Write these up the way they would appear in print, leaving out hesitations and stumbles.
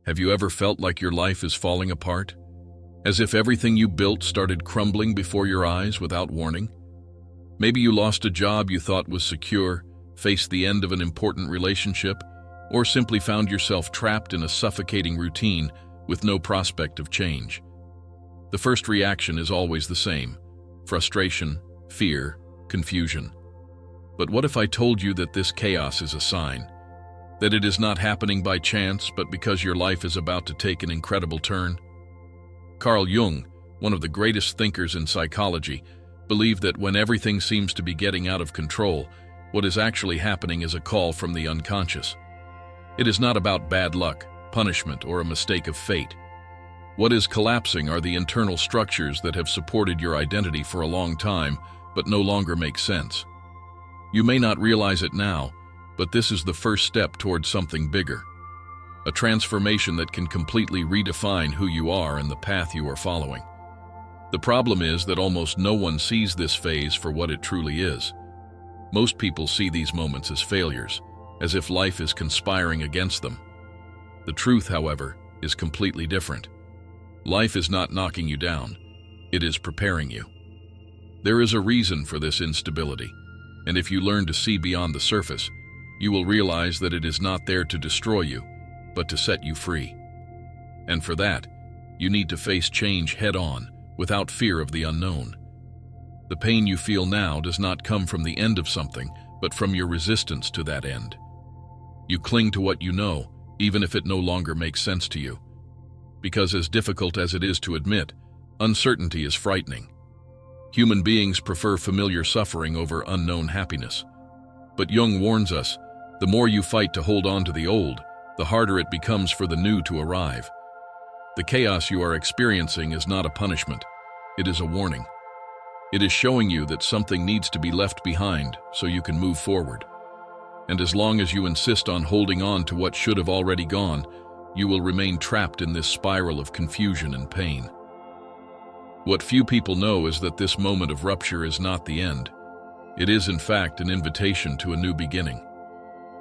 Have you ever felt like your life is falling apart? As if everything you built started crumbling before your eyes without warning? Maybe you lost a job you thought was secure, faced the end of an important relationship, or simply found yourself trapped in a suffocating routine with no prospect of change. The first reaction is always the same: frustration, fear, confusion. But what if I told you that this chaos is a sign? That it is not happening by chance, but because your life is about to take an incredible turn? Carl Jung, one of the greatest thinkers in psychology, believed that when everything seems to be getting out of control, what is actually happening is a call from the unconscious. It is not about bad luck, punishment, or a mistake of fate. What is collapsing are the internal structures that have supported your identity for a long time, but no longer make sense. You may not realize it now, but this is the first step towards something bigger. A transformation that can completely redefine who you are and the path you are following. The problem is that almost no one sees this phase for what it truly is. Most people see these moments as failures, as if life is conspiring against them. The truth, however, is completely different. Life is not knocking you down, it is preparing you. There is a reason for this instability, and if you learn to see beyond the surface, you will realize that it is not there to destroy you, but to set you free. And for that, you need to face change head-on, without fear of the unknown. The pain you feel now does not come from the end of something, but from your resistance to that end. You cling to what you know, even if it no longer makes sense to you. Because as difficult as it is to admit, uncertainty is frightening. Human beings prefer familiar suffering over unknown happiness. But Jung warns us, the more you fight to hold on to the old, the harder it becomes for the new to arrive. The chaos you are experiencing is not a punishment, it is a warning. It is showing you that something needs to be left behind so you can move forward. And as long as you insist on holding on to what should have already gone, you will remain trapped in this spiral of confusion and pain. What few people know is that this moment of rupture is not the end. It is, in fact, an invitation to a new beginning.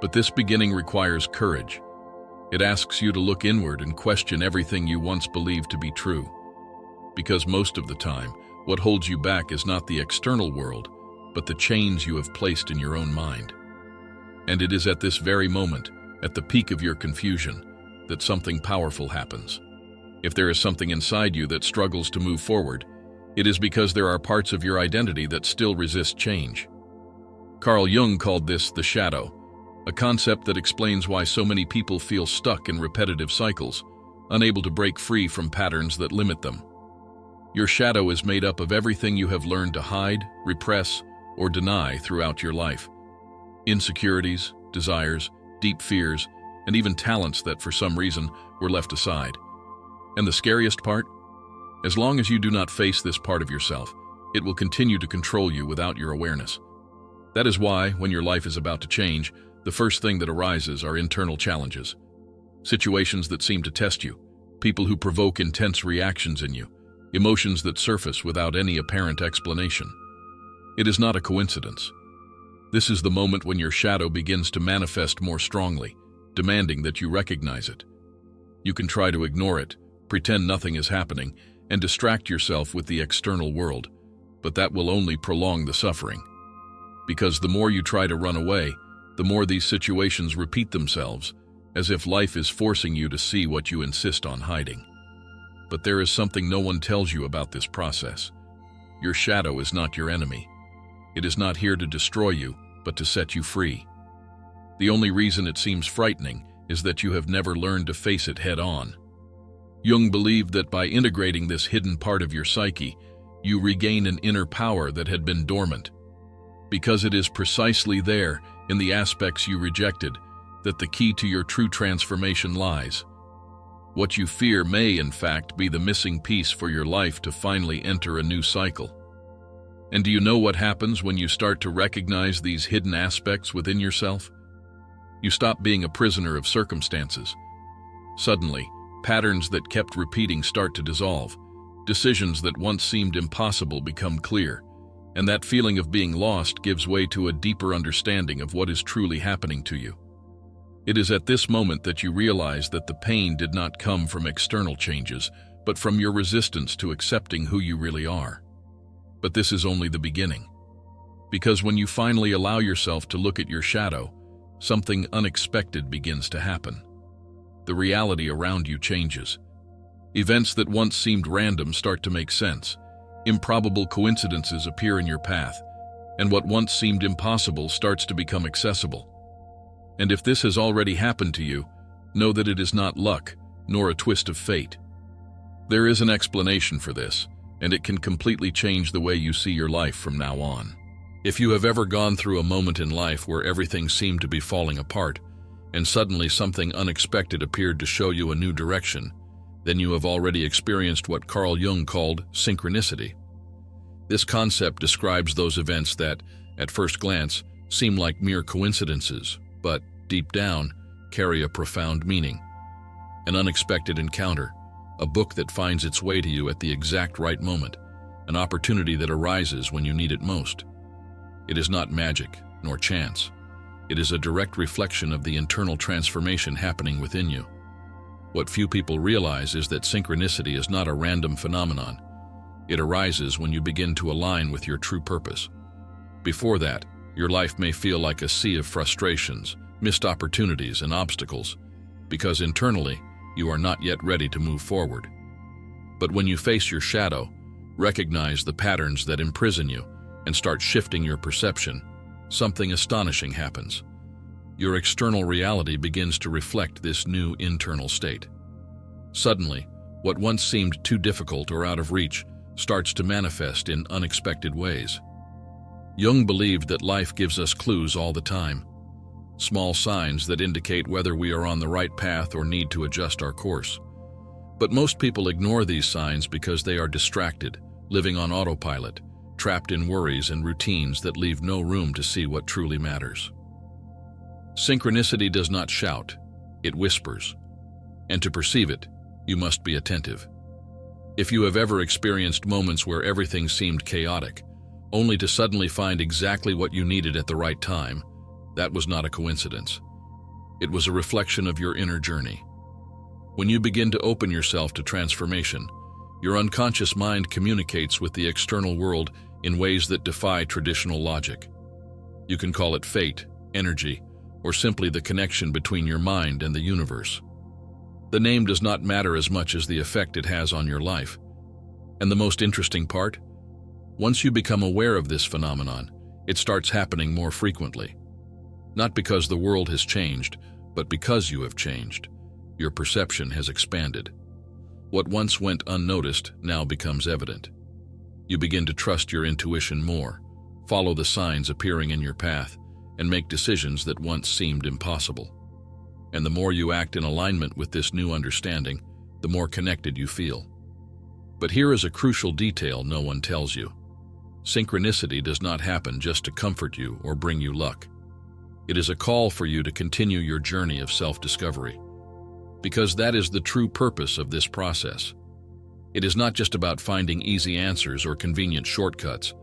But this beginning requires courage. It asks you to look inward and question everything you once believed to be true. Because most of the time, what holds you back is not the external world, but the chains you have placed in your own mind. And it is at this very moment, at the peak of your confusion, that something powerful happens. If there is something inside you that struggles to move forward, it is because there are parts of your identity that still resist change. Carl Jung called this the shadow, a concept that explains why so many people feel stuck in repetitive cycles, unable to break free from patterns that limit them. Your shadow is made up of everything you have learned to hide, repress, or deny throughout your life. Insecurities, desires, deep fears, and even talents that for some reason were left aside. And the scariest part? As long as you do not face this part of yourself, it will continue to control you without your awareness. That is why, when your life is about to change, the first thing that arises are internal challenges. Situations that seem to test you, people who provoke intense reactions in you, emotions that surface without any apparent explanation. It is not a coincidence. This is the moment when your shadow begins to manifest more strongly, demanding that you recognize it. You can try to ignore it, pretend nothing is happening, and distract yourself with the external world, but that will only prolong the suffering. Because the more you try to run away, the more these situations repeat themselves, as if life is forcing you to see what you insist on hiding. But there is something no one tells you about this process. Your shadow is not your enemy. It is not here to destroy you, but to set you free. The only reason it seems frightening is that you have never learned to face it head-on. Jung believed that by integrating this hidden part of your psyche, you regain an inner power that had been dormant. Because it is precisely there, in the aspects you rejected, that the key to your true transformation lies. What you fear may, in fact, be the missing piece for your life to finally enter a new cycle. And do you know what happens when you start to recognize these hidden aspects within yourself? You stop being a prisoner of circumstances. Suddenly, patterns that kept repeating start to dissolve. Decisions that once seemed impossible become clear. And that feeling of being lost gives way to a deeper understanding of what is truly happening to you. It is at this moment that you realize that the pain did not come from external changes, but from your resistance to accepting who you really are. But this is only the beginning. Because when you finally allow yourself to look at your shadow, something unexpected begins to happen. The reality around you changes. Events that once seemed random start to make sense. Improbable coincidences appear in your path, and what once seemed impossible starts to become accessible. And if this has already happened to you, know that it is not luck, nor a twist of fate. There is an explanation for this, and it can completely change the way you see your life from now on. If you have ever gone through a moment in life where everything seemed to be falling apart, and suddenly something unexpected appeared to show you a new direction, then you have already experienced what Carl Jung called synchronicity. This concept describes those events that, at first glance, seem like mere coincidences, but, deep down, carry a profound meaning. An unexpected encounter, a book that finds its way to you at the exact right moment, an opportunity that arises when you need it most. It is not magic, nor chance. It is a direct reflection of the internal transformation happening within you. What few people realize is that synchronicity is not a random phenomenon. It arises when you begin to align with your true purpose. Before that, your life may feel like a sea of frustrations, missed opportunities, and obstacles, because internally, you are not yet ready to move forward. But when you face your shadow, recognize the patterns that imprison you, and start shifting your perception, something astonishing happens. Your external reality begins to reflect this new internal state. Suddenly, what once seemed too difficult or out of reach starts to manifest in unexpected ways. Jung believed that life gives us clues all the time, small signs that indicate whether we are on the right path or need to adjust our course. But most people ignore these signs because they are distracted, living on autopilot, trapped in worries and routines that leave no room to see what truly matters. Synchronicity does not shout, it whispers. And to perceive it, you must be attentive. If you have ever experienced moments where everything seemed chaotic, only to suddenly find exactly what you needed at the right time, that was not a coincidence. It was a reflection of your inner journey. When you begin to open yourself to transformation, your unconscious mind communicates with the external world in ways that defy traditional logic. You can call it fate, energy, or simply the connection between your mind and the universe. The name does not matter as much as the effect it has on your life. And the most interesting part? Once you become aware of this phenomenon, it starts happening more frequently. Not because the world has changed, but because you have changed. Your perception has expanded. What once went unnoticed now becomes evident. You begin to trust your intuition more, follow the signs appearing in your path, and make decisions that once seemed impossible. And the more you act in alignment with this new understanding, the more connected you feel. But here is a crucial detail no one tells you. Synchronicity does not happen just to comfort you or bring you luck. It is a call for you to continue your journey of self-discovery. Because that is the true purpose of this process. It is not just about finding easy answers or convenient shortcuts,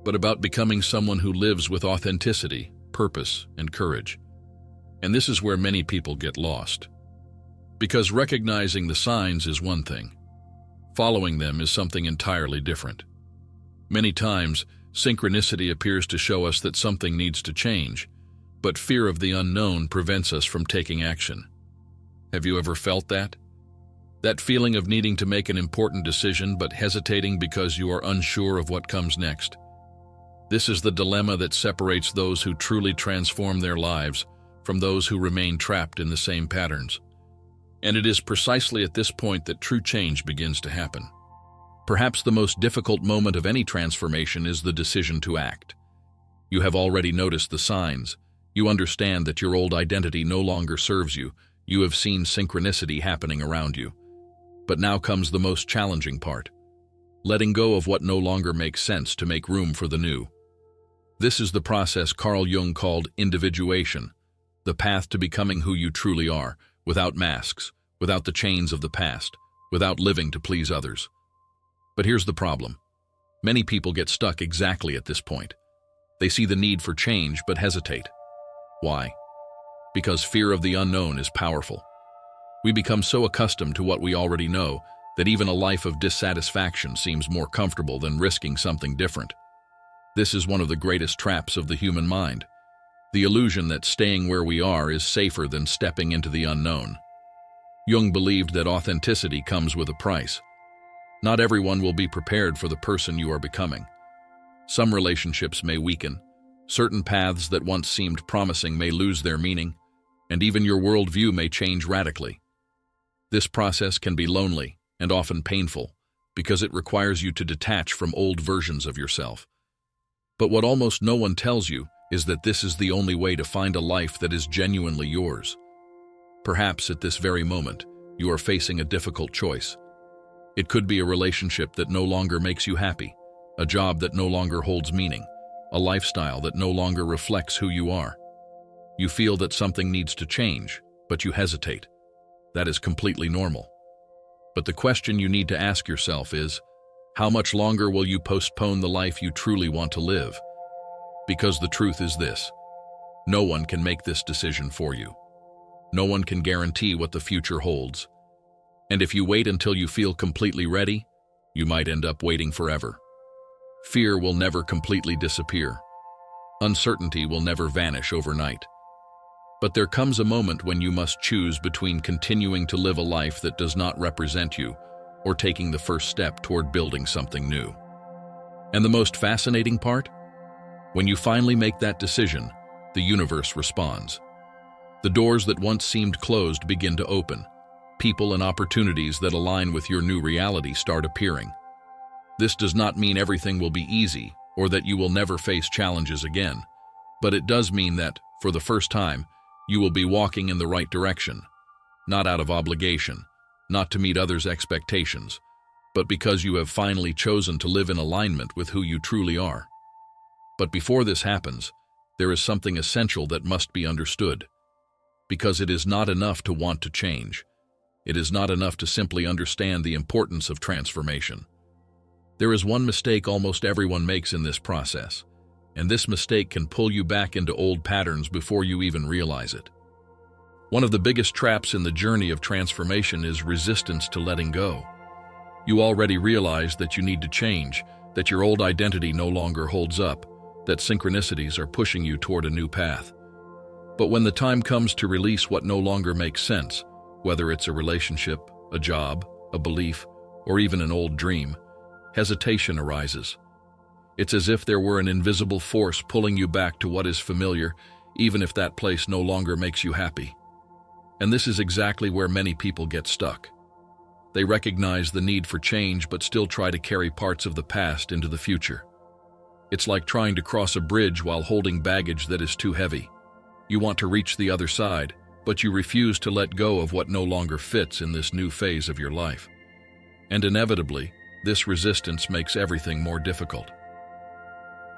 but about becoming someone who lives with authenticity, purpose, and courage. And this is where many people get lost. Because recognizing the signs is one thing. Following them is something entirely different. Many times, synchronicity appears to show us that something needs to change, but fear of the unknown prevents us from taking action. Have you ever felt that? That feeling of needing to make an important decision but hesitating because you are unsure of what comes next. This is the dilemma that separates those who truly transform their lives from those who remain trapped in the same patterns. And it is precisely at this point that true change begins to happen. Perhaps the most difficult moment of any transformation is the decision to act. You have already noticed the signs. You understand that your old identity no longer serves you. You have seen synchronicity happening around you. But now comes the most challenging part. Letting go of what no longer makes sense to make room for the new. This is the process Carl Jung called individuation, the path to becoming who you truly are, without masks, without the chains of the past, without living to please others. But here's the problem. Many people get stuck exactly at this point. They see the need for change but hesitate. Why? because fear of the unknown is powerful. We become so accustomed to what we already know that even a life of dissatisfaction seems more comfortable than risking something different. This is one of the greatest traps of the human mind, the illusion that staying where we are is safer than stepping into the unknown. Jung believed that authenticity comes with a price. Not everyone will be prepared for the person you are becoming. Some relationships may weaken, certain paths that once seemed promising may lose their meaning, and even your worldview may change radically. This process can be lonely and often painful because it requires you to detach from old versions of yourself. But what almost no one tells you is that this is the only way to find a life that is genuinely yours. Perhaps at this very moment, you are facing a difficult choice. It could be a relationship that no longer makes you happy, a job that no longer holds meaning, a lifestyle that no longer reflects who you are. You feel that something needs to change, but you hesitate. That is completely normal. But the question you need to ask yourself is, how much longer will you postpone the life you truly want to live? Because the truth is this: no one can make this decision for you. No one can guarantee what the future holds. And if you wait until you feel completely ready, you might end up waiting forever. Fear will never completely disappear. Uncertainty will never vanish overnight. But there comes a moment when you must choose between continuing to live a life that does not represent you or taking the first step toward building something new. And the most fascinating part? When you finally make that decision, the universe responds. The doors that once seemed closed begin to open. People and opportunities that align with your new reality start appearing. This does not mean everything will be easy or that you will never face challenges again, but it does mean that, for the first time, you will be walking in the right direction, not out of obligation, not to meet others' expectations, but because you have finally chosen to live in alignment with who you truly are. But before this happens, there is something essential that must be understood. Because it is not enough to want to change. It is not enough to simply understand the importance of transformation. There is one mistake almost everyone makes in this process, and this mistake can pull you back into old patterns before you even realize it. One of the biggest traps in the journey of transformation is resistance to letting go. You already realize that you need to change, that your old identity no longer holds up, that synchronicities are pushing you toward a new path. But when the time comes to release what no longer makes sense, whether it's a relationship, a job, a belief, or even an old dream, hesitation arises. It's as if there were an invisible force pulling you back to what is familiar, even if that place no longer makes you happy. And this is exactly where many people get stuck. They recognize the need for change but still try to carry parts of the past into the future. It's like trying to cross a bridge while holding baggage that is too heavy. You want to reach the other side, but you refuse to let go of what no longer fits in this new phase of your life. And inevitably, this resistance makes everything more difficult.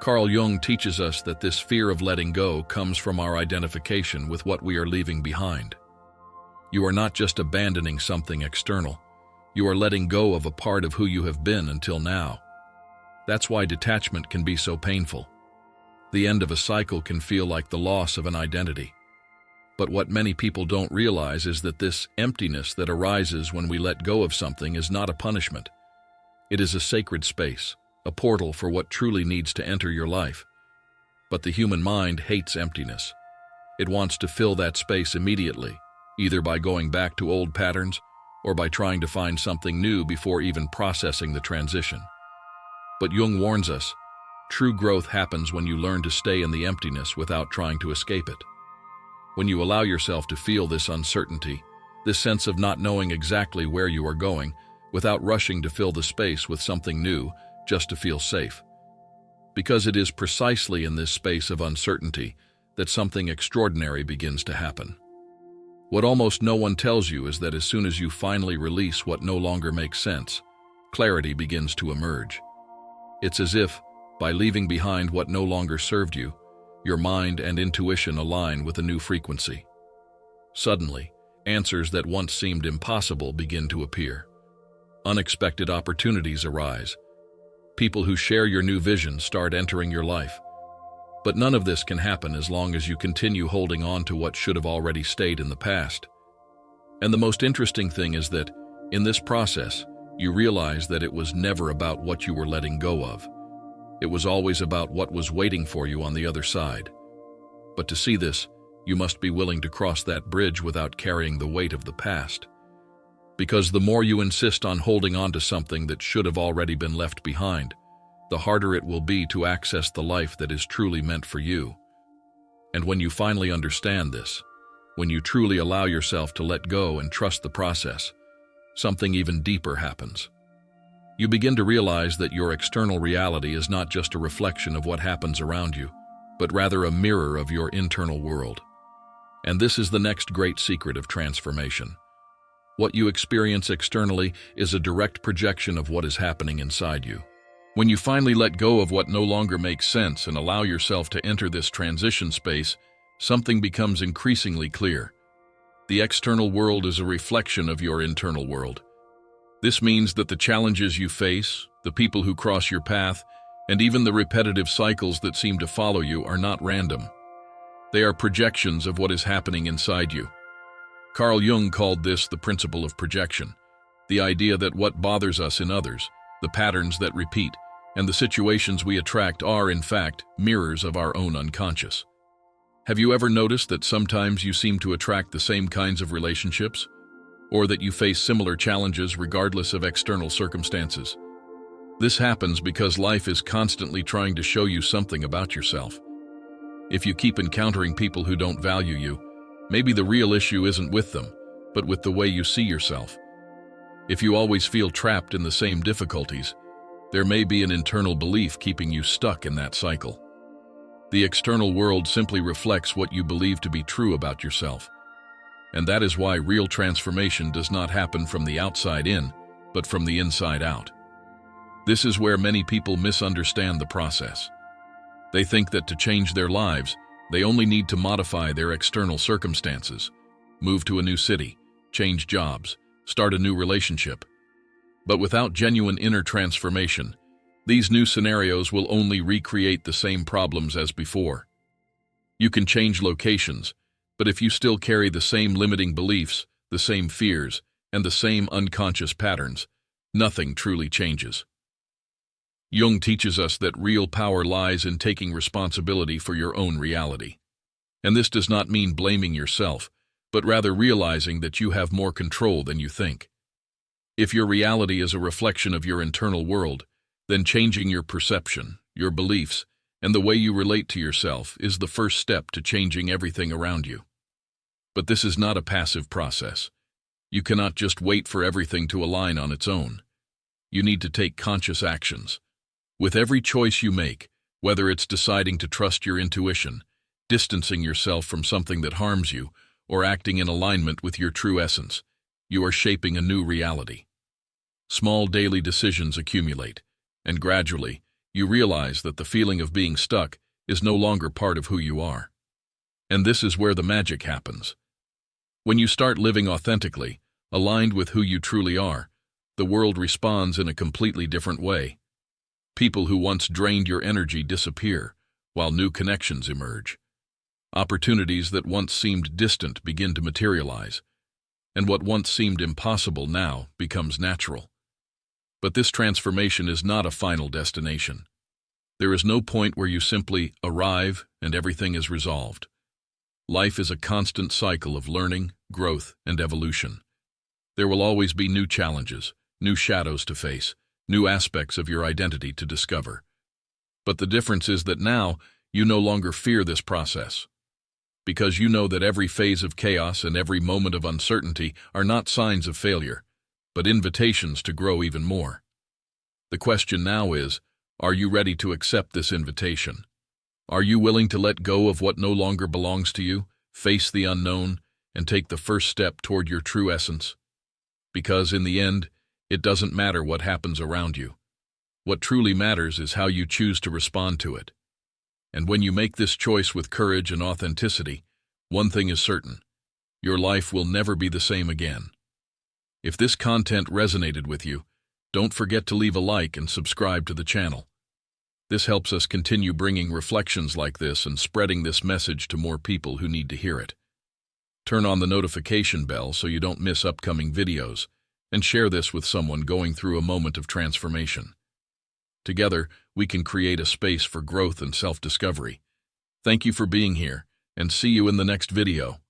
Carl Jung teaches us that this fear of letting go comes from our identification with what we are leaving behind. You are not just abandoning something external. You are letting go of a part of who you have been until now. That's why detachment can be so painful. The end of a cycle can feel like the loss of an identity. But what many people don't realize is that this emptiness that arises when we let go of something is not a punishment. It is a sacred space, a portal for what truly needs to enter your life. But the human mind hates emptiness. It wants to fill that space immediately, either by going back to old patterns or by trying to find something new before even processing the transition. But Jung warns us, true growth happens when you learn to stay in the emptiness without trying to escape it. When you allow yourself to feel this uncertainty, this sense of not knowing exactly where you are going, without rushing to fill the space with something new, just to feel safe. Because it is precisely in this space of uncertainty that something extraordinary begins to happen. What almost no one tells you is that as soon as you finally release what no longer makes sense, clarity begins to emerge. It's as if, by leaving behind what no longer served you, your mind and intuition align with a new frequency. Suddenly, answers that once seemed impossible begin to appear. Unexpected opportunities arise. People who share your new vision start entering your life. But none of this can happen as long as you continue holding on to what should have already stayed in the past. And the most interesting thing is that, in this process, you realize that it was never about what you were letting go of. It was always about what was waiting for you on the other side. But to see this, you must be willing to cross that bridge without carrying the weight of the past. Because the more you insist on holding on to something that should have already been left behind, the harder it will be to access the life that is truly meant for you. And when you finally understand this, when you truly allow yourself to let go and trust the process, something even deeper happens. You begin to realize that your external reality is not just a reflection of what happens around you, but rather a mirror of your internal world. And this is the next great secret of transformation. What you experience externally is a direct projection of what is happening inside you. When you finally let go of what no longer makes sense and allow yourself to enter this transition space, something becomes increasingly clear. The external world is a reflection of your internal world. This means that the challenges you face, the people who cross your path, and even the repetitive cycles that seem to follow you are not random. They are projections of what is happening inside you. Carl Jung called this the principle of projection, the idea that what bothers us in others, the patterns that repeat, and the situations we attract are, in fact, mirrors of our own unconscious. Have you ever noticed that sometimes you seem to attract the same kinds of relationships? Or that you face similar challenges regardless of external circumstances? This happens because life is constantly trying to show you something about yourself. If you keep encountering people who don't value you, maybe the real issue isn't with them, but with the way you see yourself. If you always feel trapped in the same difficulties, there may be an internal belief keeping you stuck in that cycle. The external world simply reflects what you believe to be true about yourself. And that is why real transformation does not happen from the outside in, but from the inside out. This is where many people misunderstand the process. They think that to change their lives, they only need to modify their external circumstances, move to a new city, change jobs, start a new relationship. But without genuine inner transformation, these new scenarios will only recreate the same problems as before. You can change locations, but if you still carry the same limiting beliefs, the same fears, and the same unconscious patterns, nothing truly changes. Jung teaches us that real power lies in taking responsibility for your own reality. And this does not mean blaming yourself, but rather realizing that you have more control than you think. If your reality is a reflection of your internal world, then changing your perception, your beliefs, and the way you relate to yourself is the first step to changing everything around you. But this is not a passive process. You cannot just wait for everything to align on its own. You need to take conscious actions. With every choice you make, whether it's deciding to trust your intuition, distancing yourself from something that harms you, or acting in alignment with your true essence, you are shaping a new reality. Small daily decisions accumulate, and gradually, you realize that the feeling of being stuck is no longer part of who you are. And this is where the magic happens. When you start living authentically, aligned with who you truly are, the world responds in a completely different way. People who once drained your energy disappear, while new connections emerge. Opportunities that once seemed distant begin to materialize, and what once seemed impossible now becomes natural. But this transformation is not a final destination. There is no point where you simply arrive and everything is resolved. Life is a constant cycle of learning, growth, and evolution. There will always be new challenges, new shadows to face, new aspects of your identity to discover. But the difference is that now you no longer fear this process, because you know that every phase of chaos and every moment of uncertainty are not signs of failure, but invitations to grow even more. The question now is, are you ready to accept this invitation? Are you willing to let go of what no longer belongs to you, face the unknown, and take the first step toward your true essence? Because in the end, it doesn't matter what happens around you. What truly matters is how you choose to respond to it. And when you make this choice with courage and authenticity, one thing is certain: your life will never be the same again. If this content resonated with you, don't forget to leave a like and subscribe to the channel. This helps us continue bringing reflections like this and spreading this message to more people who need to hear it. Turn on the notification bell so you don't miss upcoming videos, and share this with someone going through a moment of transformation. Together, we can create a space for growth and self-discovery. Thank you for being here, and see you in the next video.